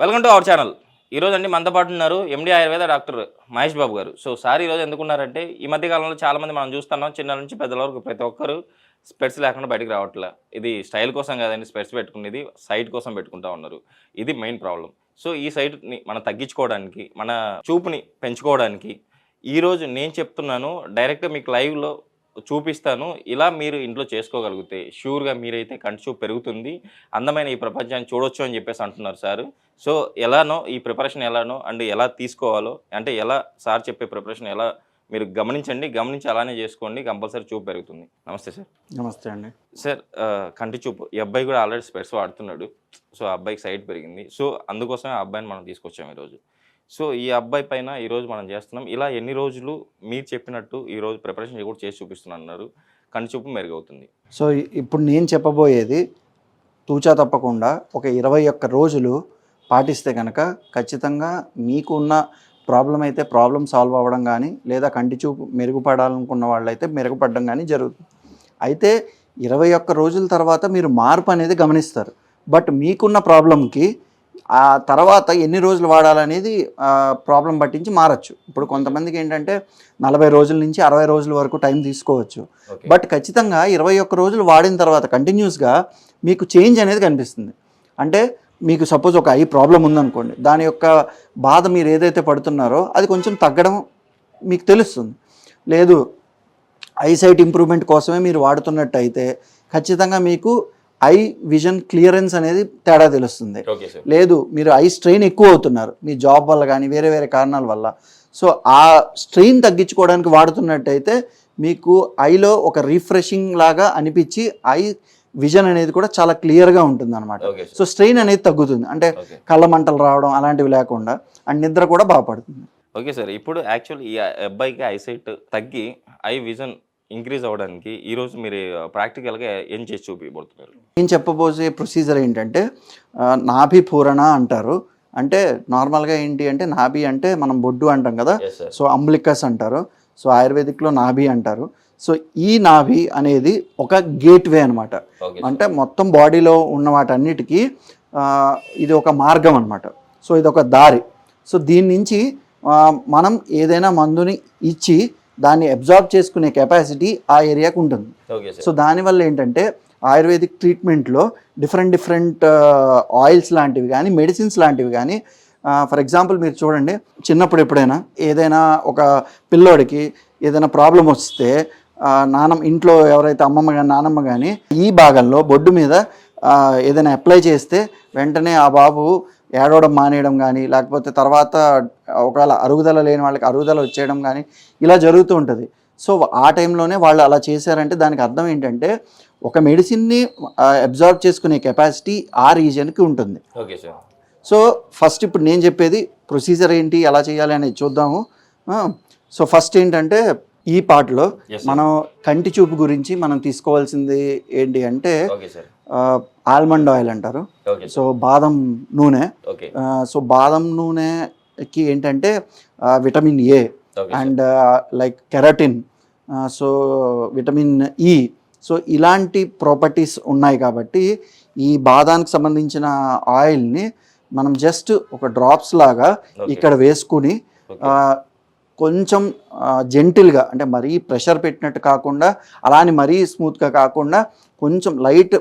Welcome to our channel. ఈరోజు అండి మనతో పాటు ఉన్నారు ఎండి ఆయుర్వేద డాక్టర్ మహేష్ బాబు గారు. సార్ ఈరోజు ఎందుకున్నారంటే ఈ మధ్య కాలంలో చాలామంది మనం చూస్తున్నాం, చిన్న నుంచి పెద్దల వరకు ప్రతి ఒక్కరు స్పెట్స్ లేకుండా బయటకు రావట్లే. ఇది స్టైల్ కోసం కాదండి, స్పెట్స్ పెట్టుకునేది సైట్ కోసం పెట్టుకుంటా ఉన్నారు. ఇది మెయిన్ ప్రాబ్లం. ఈ సైట్ని మనం తగ్గించుకోవడానికి, మన చూపుని పెంచుకోవడానికి ఈరోజు నేను చెప్తున్నాను, డైరెక్ట్గా మీకు లైవ్లో చూపిస్తాను. ఇలా మీరు ఇంట్లో చేసుకోగలిగితే షూర్గా మీరైతే కంటి చూపు పెరుగుతుంది, అందమైన ఈ ప్రపంచాన్ని చూడొచ్చు అని చెప్పేసి అంటున్నారు సార్. ఎలానో ఈ ప్రిపరేషన్ ఎలానో అండ్ ఎలా తీసుకోవాలో, అంటే ఎలా సార్ చెప్పే ప్రిపరేషన్ ఎలా మీరు గమనించి అలానే చేసుకోండి, కంపల్సరీ చూపు పెరుగుతుంది. నమస్తే సార్. నమస్తే అండి. సార్, కంటి చూపు ఈ అబ్బాయి కూడా ఆల్రెడీ స్పెట్స్ వాడుతున్నాడు. ఆ అబ్బాయికి సైట్ పెరిగింది. అందుకోసమే ఆ అబ్బాయిని మనం తీసుకొచ్చాము ఈరోజు. ఈ అబ్బాయి పైన ఈరోజు మనం చేస్తున్నాం. ఇలా ఎన్ని రోజులు మీరు చెప్పినట్టు ఈరోజు ప్రిపరేషన్ కూడా చేసి చూపిస్తున్నారు, కంటి చూపు మెరుగవుతుంది. ఇప్పుడు నేను చెప్పబోయేది తూచా తప్పకుండా ఒక 21 రోజులు పాటిస్తే కనుక ఖచ్చితంగా మీకు ఉన్న ప్రాబ్లం అయితే ప్రాబ్లం సాల్వ్ అవ్వడం కానీ, లేదా కంటి చూపు మెరుగుపడాలనుకున్న వాళ్ళైతే మెరుగుపడడం కానీ జరుగుతుంది. అయితే 21 రోజుల తర్వాత మీరు మార్పు అనేది గమనిస్తారు. బట్ మీకున్న ప్రాబ్లంకి ఆ తర్వాత ఎన్ని రోజులు వాడాలనేది ప్రాబ్లం పట్టించి మారచ్చు. ఇప్పుడు కొంతమందికి ఏంటంటే 40 రోజుల నుంచి 60 రోజుల వరకు టైం తీసుకోవచ్చు. బట్ ఖచ్చితంగా 21 రోజులు వాడిన తర్వాత కంటిన్యూస్గా మీకు చేంజ్ అనేది కనిపిస్తుంది. అంటే మీకు సపోజ్ ఒక ఐ ప్రాబ్లం ఉందనుకోండి, దాని యొక్క బాధ మీరు ఏదైతే పడుతున్నారో అది కొంచెం తగ్గడం మీకు తెలుస్తుంది. లేదు ఐసైట్ ఇంప్రూవ్మెంట్ కోసమే మీరు వాడుతున్నట్టయితే ఖచ్చితంగా మీకు ఐ విజన్ క్లియరెన్స్ అనేది తేడా తెలుస్తుంది. లేదు మీరు ఐ స్ట్రెయిన్ ఎక్కువ అవుతున్నారు మీ జాబ్ వల్ల కానీ వేరే వేరే కారణాల వల్ల, ఆ స్ట్రెయిన్ తగ్గించుకోవడానికి వాడుతున్నట్టయితే మీకు ఐలో ఒక రిఫ్రెషింగ్ లాగా అనిపించి ఐ విజన్ అనేది కూడా చాలా క్లియర్గా ఉంటుంది అనమాట. స్ట్రెయిన్ అనేది తగ్గుతుంది, అంటే కళ్ళ మంటలు రావడం అలాంటివి లేకుండా, అండ్ నిద్ర కూడా బాగా పడుతుంది. ఓకే సార్, ఇప్పుడు యాక్చువల్ ఈ అబ్బాయికి ఐసైట్ తగ్గి ఐ విజన్ ఇంక్రీజ్ అవ్వడానికి ఈరోజు మీరు ప్రాక్టికల్గా ఏం చేసి చూపించబోతున్నారు? నేను చెప్పబోయే ప్రొసీజర్ ఏంటంటే నాభి పూరణ అంటారు. అంటే నార్మల్గా ఏంటి అంటే నాభి అంటే మనం బొడ్డు అంటాం కదా, అంబ్లికస్ అంటారు. ఆయుర్వేదిక్లో నాభి అంటారు. ఈ నాభి అనేది ఒక గేట్వే అనమాట. అంటే మొత్తం బాడీలో ఉన్న వాటన్నిటికీ ఇది ఒక మార్గం అనమాట. ఇది ఒక దారి. దీని నుంచి మనం ఏదైనా మందుని ఇచ్చి దాన్ని అబ్జార్బ్ చేసుకునే కెపాసిటీ ఆ ఏరియాకు ఉంటుంది. దానివల్ల ఏంటంటే ఆయుర్వేదిక్ ట్రీట్మెంట్లో డిఫరెంట్ ఆయిల్స్ లాంటివి కానీ, మెడిసిన్స్ లాంటివి కానీ, ఫర్ ఎగ్జాంపుల్ మీరు చూడండి, చిన్నప్పుడు ఎప్పుడైనా ఏదైనా ఒక పిల్లోడికి ఏదైనా ప్రాబ్లం వస్తే ఇంట్లో ఎవరైతే అమ్మమ్మ కానీ నానమ్మ కానీ ఈ భాగంలో బొడ్డు మీద ఏదైనా అప్లై చేస్తే వెంటనే ఆ బాబు ఏడవడం మానేయడం కానీ, లేకపోతే తర్వాత ఒకవేళ అరుగుదల లేని వాళ్ళకి అరుగుదల వచ్చేయడం కానీ ఇలా జరుగుతూ ఉంటుంది. ఆ టైంలోనే వాళ్ళు అలా చేశారంటే దానికి అర్థం ఏంటంటే ఒక మెడిసిన్ని అబ్జార్బ్ చేసుకునే కెపాసిటీ ఆ రీజన్కి ఉంటుంది. ఫస్ట్ ఇప్పుడు నేను చెప్పేది ప్రొసీజర్ ఏంటి, ఎలా చేయాలి అనేది చూద్దాము. ఫస్ట్ ఏంటంటే ఈ పార్ట్లో మనం కంటి చూపు గురించి మనం తీసుకోవాల్సింది ఏంటి అంటే ఆల్మండ్ ఆయిల్ అంటారు. బాదం నూనె. బాదం నూనెకి ఏంటంటే vitamin A and like keratin, vitamin E, ఇలాంటి ప్రాపర్టీస్ ఉన్నాయి. కాబట్టి ఈ బాదానికి సంబంధించిన ఆయిల్ని మనం జస్ట్ ఒక డ్రాప్స్ లాగా ఇక్కడ వేసుకుని కొంచెం జెంటిల్గా, అంటే మరీ ప్రెషర్ పెట్టినట్టు కాకుండా అలానే మరీ స్మూత్గా కాకుండా కొంచెం లైట్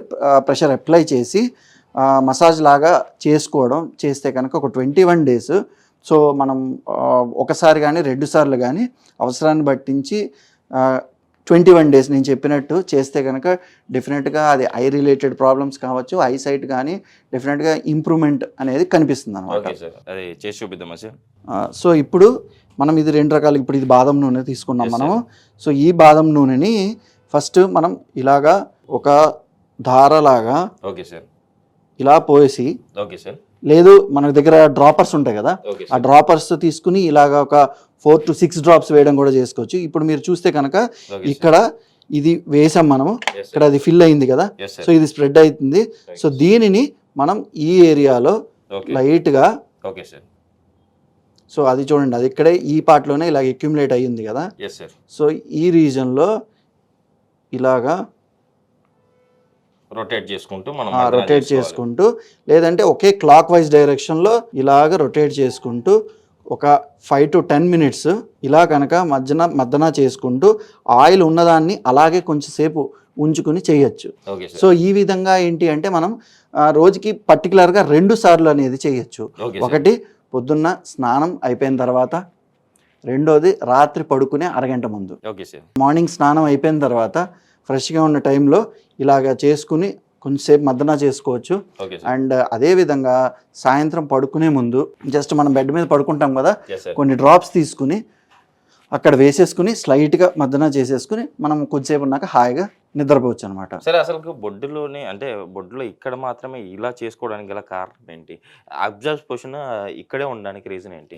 ప్రెషర్ అప్లై చేసి మసాజ్ లాగా చేస్తే కనుక ఒక 21 డేస్. మనం ఒకసారి కానీ 2 సార్లు కానీ అవసరాన్ని బట్టించి 21 డేస్ నేను చెప్పినట్టు చేస్తే కనుక డెఫినెట్గా అది ఐ రిలేటెడ్ ప్రాబ్లమ్స్ కావచ్చు, ఐ సైట్ కానీ డెఫినెట్గా ఇంప్రూవ్మెంట్ అనేది కనిపిస్తుంది అనమాట. ఇప్పుడు మనం ఇది 2 రకాలు, ఇప్పుడు ఇది బాదం నూనె తీసుకున్నాం మనము. ఈ బాదం నూనెని ఫస్ట్ మనం ఇలాగా ఒక ధారలాగా ఇలా పోసి, లేదు మన దగ్గర డ్రాపర్స్ ఉంటాయి కదా, ఆ డ్రాపర్స్ తీసుకుని ఇలాగా ఒక 4 to 6 డ్రాప్స్ వేయడం కూడా చేసుకోవచ్చు. ఇప్పుడు మీరు చూస్తే కనుక ఇక్కడ ఇది వేసాం మనము, ఇక్కడ అది ఫిల్ అయింది కదా, ఇది స్ప్రెడ్ అవుతుంది. దీనిని మనం ఈ ఏరియాలో లైట్గా, అది చూడండి, అది ఇక్కడే ఈ పార్ట్లోనే ఇలా అక్యుములేట్ అయ్యింది కదా. ఈ రీజన్లో ఇలాగా రొటేట్ చేసుకుంటూ మనం రొటేట్ చేసుకుంటూ, లేదంటే ఒకే క్లాక్ వైజ్ డైరెక్షన్లో ఇలాగ రొటేట్ చేసుకుంటూ ఒక 5 to 10 minutes ఇలా కనుక మద్దన చేసుకుంటూ ఆయిల్ ఉన్నదాన్ని అలాగే కొంచెం సేపు ఉంచుకుని చేయొచ్చు. ఓకే సో ఈ విధంగా ఏంటి అంటే మనం రోజుకి పర్టికులర్గా 2 సార్లు అనేది చేయొచ్చు. ఒకటి పొద్దున్న స్నానం అయిపోయిన తర్వాత, రెండోది రాత్రి పడుకునే అరగంట ముందు. Okay sir. మార్నింగ్ స్నానం అయిపోయిన తర్వాత ఫ్రెష్గా ఉన్న టైంలో ఇలాగ చేసుకుని కొంచెంసేపు మద్దన చేసుకోవచ్చు. అండ్ అదేవిధంగా సాయంత్రం పడుకునే ముందు జస్ట్ మనం బెడ్ మీద పడుకుంటాం కదా, కొన్ని డ్రాప్స్ తీసుకుని అక్కడ వేసేసుకుని స్లైట్గా మద్దన చేసేసుకుని మనం కొద్దిసేపు ఉన్నాక హాయిగా నిద్రపోవచ్చు అనమాట. సరే, అసలు బొడ్డులోనే అంటే బొడ్డులో ఇక్కడ మాత్రమే ఇలా చేసుకోవడానికి గల కారణం ఏంటి? అబ్జర్వ్ పొజిషన్ ఇక్కడే ఉండడానికి రీజన్ ఏంటి?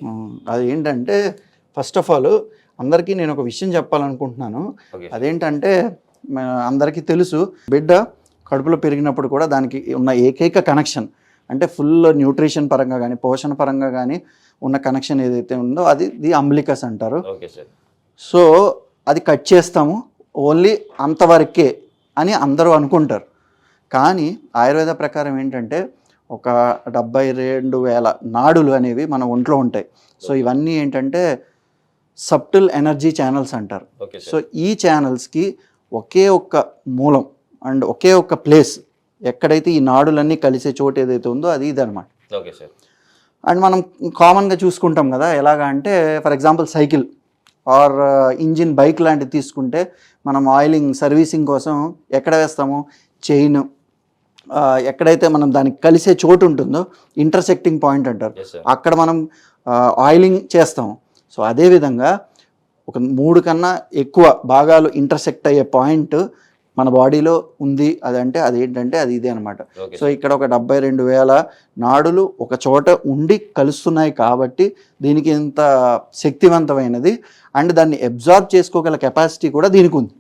అది ఏంటంటే ఫస్ట్ ఆఫ్ ఆల్ అందరికీ నేను ఒక విషయం చెప్పాలనుకుంటున్నాను. అదేంటంటే అందరికీ తెలుసు, బిడ్డ కడుపులో పెరిగినప్పుడు కూడా దానికి ఉన్న ఏకైక కనెక్షన్ అంటే ఫుల్ న్యూట్రిషన్ పరంగా కానీ పోషణ పరంగా కానీ ఉన్న కనెక్షన్ ఏదైతే ఉందో అది ది అంబ్లికస్ అంటారు. సో అది కట్ చేస్తాము ఓన్లీ అంతవరకే అని అందరూ అనుకుంటారు. కానీ ఆయుర్వేద ప్రకారం ఏంటంటే ఒక 72,000 నాడులు అనేవి మన ఒంట్లో ఉంటాయి. సో ఇవన్నీ ఏంటంటే సబ్టిల్ ఎనర్జీ ఛానల్స్ అంటారు. సో ఈ ఛానల్స్కి ఒకే ఒక్క మూలం అండ్ ఒకే ఒక్క ప్లేస్ ఎక్కడైతే ఈ నాడులన్నీ కలిసే చోటు ఏదైతే ఉందో అది ఇదనమాట. అండ్ మనం కామన్గా చూసుకుంటాం కదా, ఎలాగా అంటే for example cycle or engine bike లాంటివి తీసుకుంటే మనం ఆయిలింగ్ సర్వీసింగ్ కోసం ఎక్కడ వేస్తాము, చైన్ ఎక్కడైతే మనం దానికి కలిసే చోటు ఉంటుందో ఇంటర్సెక్టింగ్ పాయింట్ అంటారు, అక్కడ మనం ఆయిలింగ్ చేస్తాము. సో అదేవిధంగా ఒక 3 కన్నా ఎక్కువ భాగాలు ఇంటర్సెక్ట్ అయ్యే పాయింట్ మన బాడీలో ఉంది అదంటే అదేంటంటే అది ఇదే అనమాట. సో ఇక్కడ ఒక 72,000 నాడులు ఒక చోట ఉండి కలుస్తున్నాయి కాబట్టి దీనికి ఇంత శక్తివంతమైనది అండ్ దాన్ని అబ్జార్బ్ చేసుకోగల కెపాసిటీ కూడా దీనికి ఉంది.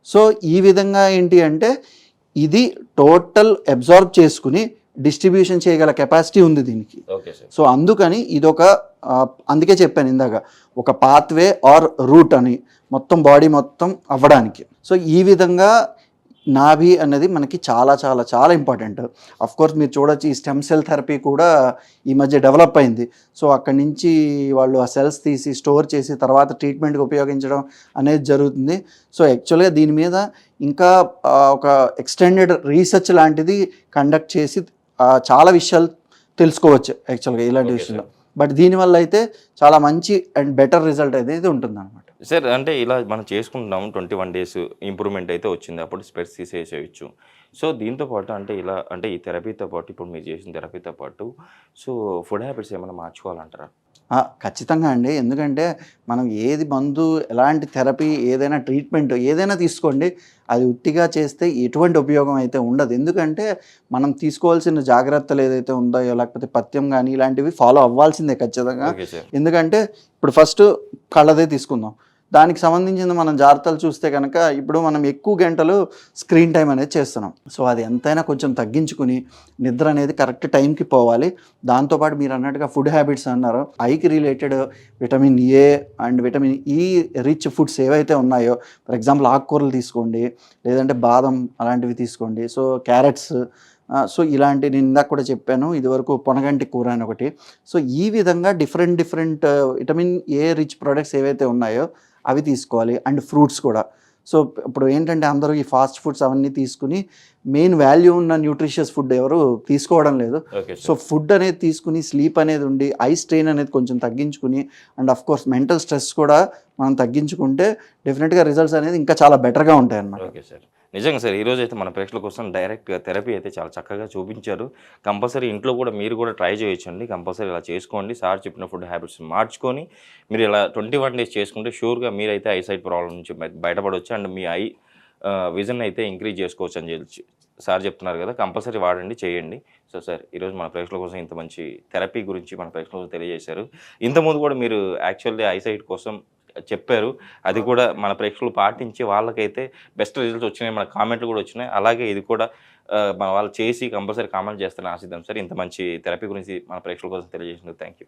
సో ఈ విధంగా ఏంటి అంటే ఇది టోటల్ అబ్జార్బ్ చేసుకుని డిస్ట్రిబ్యూషన్ చేయగల కెపాసిటీ ఉంది దీనికి. సో అందుకని ఇదొక అందుకే చెప్పాను ఇందాక ఒక పాత్వే ఆర్ రూట్ అని మొత్తం బాడీ మొత్తం అవ్వడానికి. సో ఈ విధంగా నాభి అనేది మనకి చాలా చాలా చాలా ఇంపార్టెంట్. అఫ్ కోర్స్ మీరు చూడొచ్చు ఈ స్టెమ్ సెల్ థెరపీ కూడా ఈ మధ్య డెవలప్ అయింది. సో అక్కడి నుంచి వాళ్ళు ఆ సెల్స్ తీసి స్టోర్ చేసి తర్వాత ట్రీట్మెంట్కి ఉపయోగించడం అనేది జరుగుతుంది. సో యాక్చువల్గా దీని మీద ఇంకా ఒక ఎక్స్టెండెడ్ రీసెర్చ్ లాంటిది కండక్ట్ చేసి చాలా విషయాలు తెలుసుకోవచ్చు యాక్చువల్గా ఇలాంటి విషయంలో. బట్ దీనివల్ల అయితే చాలా మంచి అండ్ బెటర్ రిజల్ట్ అనేది ఉంటుంది అనమాట. సార్, అంటే ఇలా మనం చేసుకుంటున్నాము 21 days ఇంప్రూవ్మెంట్ అయితే వచ్చింది, అప్పుడు స్పెట్స్ తీసేసేయచ్చు. సో దీంతో పాటు అంటే ఇలా అంటే ఈ థెరపీతో పాటు ఇప్పుడు మీరు చేసిన థెరపీతో పాటు సో ఫుడ్ హ్యాబిట్స్ ఏమైనా మార్చుకోవాలంటారా? ఖచ్చితంగా అండి. ఎందుకంటే మనం ఏది మందు ఎలాంటి థెరపీ ఏదైనా ట్రీట్మెంట్ ఏదైనా తీసుకోండి, అది ఉట్టిగా చేస్తే ఎటువంటి ఉపయోగం అయితే ఉండదు. ఎందుకంటే మనం తీసుకోవాల్సిన జాగ్రత్తలు ఏదైతే ఉందో లేకపోతే పథ్యం కానీ ఇలాంటివి ఫాలో అవ్వాల్సిందే ఖచ్చితంగా. ఎందుకంటే ఇప్పుడు ఫస్ట్ కళ్ళదే తీసుకుందాం, దానికి సంబంధించిన మనం జాగ్రత్తలు చూస్తే కనుక ఇప్పుడు మనం ఎక్కువ గంటలు స్క్రీన్ టైం అనేది చేస్తున్నాం. సో అది ఎంతైనా కొంచెం తగ్గించుకుని నిద్ర అనేది కరెక్ట్ టైంకి పోవాలి. దాంతోపాటు మీరు అన్నట్టుగా ఫుడ్ హ్యాబిట్స్ అన్నారు, ఐకి related vitamin A and vitamin E rich foods ఏవైతే ఉన్నాయో ఫర్ ఎగ్జాంపుల్ ఆకుకూరలు తీసుకోండి, లేదంటే బాదం అలాంటివి తీసుకోండి. సో క్యారెట్స్, సో ఇలాంటి నేను ఇందాక కూడా చెప్పాను ఇదివరకు పొనగంటి కూర అని ఒకటి. సో ఈ విధంగా different vitamin A rich products ఏవైతే ఉన్నాయో అవి తీసుకోవాలి. అండ్ ఫ్రూట్స్ కూడా. సో ఇప్పుడు ఏంటంటే అందరూ ఈ ఫాస్ట్ ఫుడ్స్ అవన్నీ తీసుకుని మెయిన్ వాల్యూ ఉన్న న్యూట్రిషియస్ ఫుడ్ ఎవరు తీసుకోవడం లేదు. సో ఫుడ్ అనేది తీసుకుని స్లీప్ అనేది ఉండి ఐ స్ట్రెయిన్ అనేది కొంచెం తగ్గించుకుని and of course mental stress కూడా మనం తగ్గించుకుంటే డెఫినెట్గా రిజల్ట్స్ అనేది ఇంకా చాలా బెటర్గా ఉంటాయి అన్నమాట. ఓకే సార్, నిజంగా సార్ ఈరోజు అయితే మన ప్రేక్షకుల కోసం డైరెక్ట్గా థెరపీ అయితే చాలా చక్కగా చూపించారు. కంపల్సరీ ఇంట్లో కూడా మీరు కూడా ట్రై చేయొచ్చండి. కంపల్సరీ ఇలా చేసుకోండి. సార్ చెప్పిన ఫుడ్ హ్యాబిట్స్ మార్చుకొని మీరు ఇలా 21 days చేసుకుంటే షూర్గా మీరైతే ఐసైట్ ప్రాబ్లం నుంచి బయటపడవచ్చు అండ్ మీ విజన్ అయితే ఇంక్రీజ్ చేసుకోవచ్చు అని చెప్పి సార్ చెప్తున్నారు కదా. కంపల్సరీ వాడండి, చేయండి. సో సార్ ఈరోజు మన ప్రేక్షకుల కోసం ఇంత మంచి థెరపీ గురించి మన ప్రేక్షకులకు తెలియజేశారు. ఇంతకుముందు కూడా మీరు యాక్చువల్లీ ఐసైట్ కోసం చెప్పారు, అది కూడా మన ప్రేక్షకులు పాటించి వాళ్ళకైతే బెస్ట్ రిజల్ట్స్ వచ్చినాయి, మన కామెంట్లు కూడా వచ్చినాయి. అలాగే ఇది కూడా మన వాళ్ళు చేసి కంపల్సరీ కామెంట్ చేస్తారని ఆశిద్దాం సార్. ఇంత మంచి థెరపీ గురించి మన ప్రేక్షకుల కోసం తెలియజేసినందుకు థ్యాంక్ యూ.